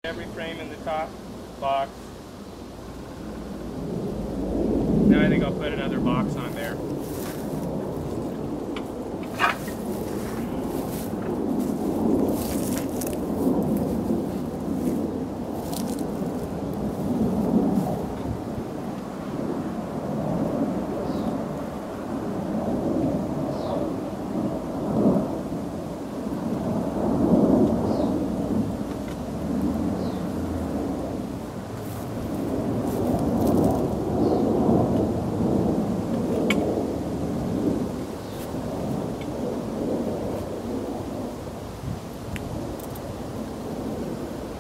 Every frame in the top box. Now I think I'll put another box on there.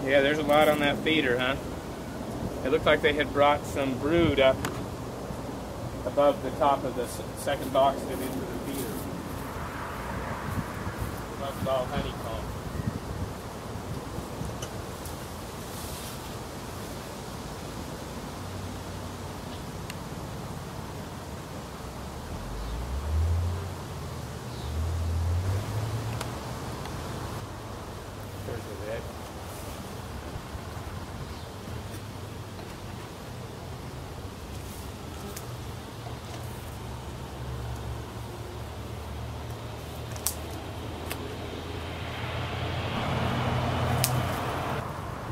Yeah, there's a lot on that feeder, huh? It looked like they had brought some brood up above the top of the second box and into the feeder. That's all honeycomb. There's a bit.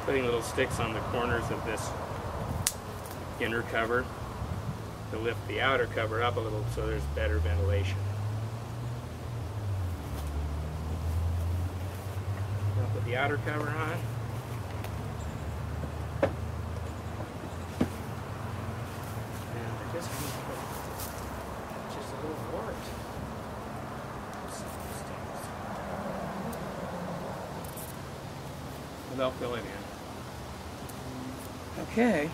Putting little sticks on the corners of this inner cover to lift the outer cover up a little so there's better ventilation. I'll put the outer cover on. And I just need to put just a little wart. And they'll fill it in. Okay.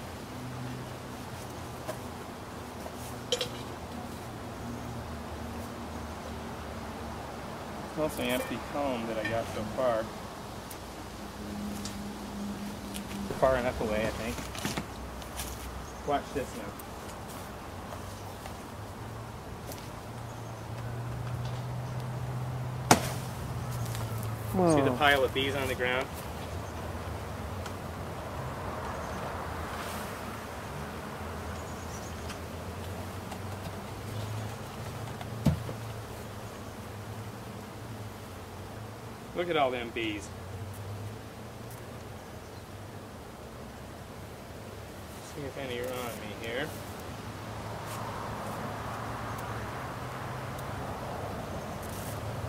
Mostly empty comb that I got so far. Far enough away, I think. Watch this now. Whoa. See the pile of bees on the ground? Look at all them bees. See if any are on me here.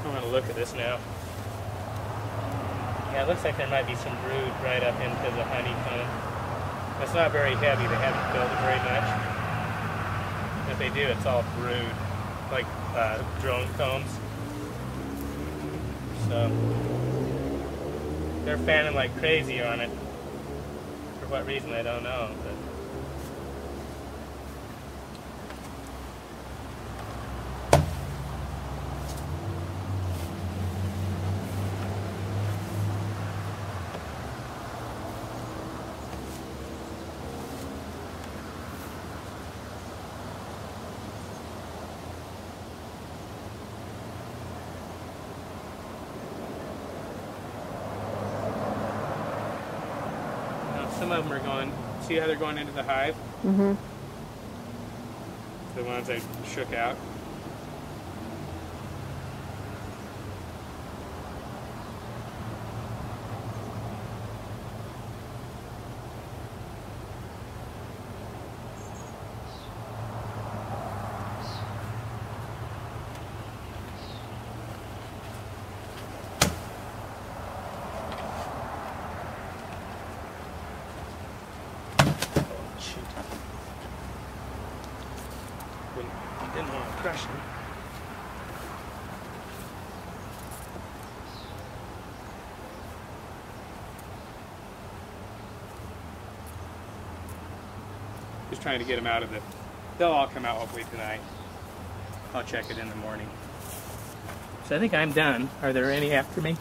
I'm going to look at this now. Yeah, it looks like there might be some brood right up into the honeycomb. It's not very heavy. They haven't filled it very much. If they do, it's all brood, like drone combs. So they're fanning like crazy on it. For what reason, I don't know. But some of them are going, see how they're going into the hive? Mm-hmm. The ones I shook out. Didn't want to crush them. Just trying to get them out of the... They'll all come out hopefully tonight. I'll check it in the morning. So I think I'm done. Are there any after me?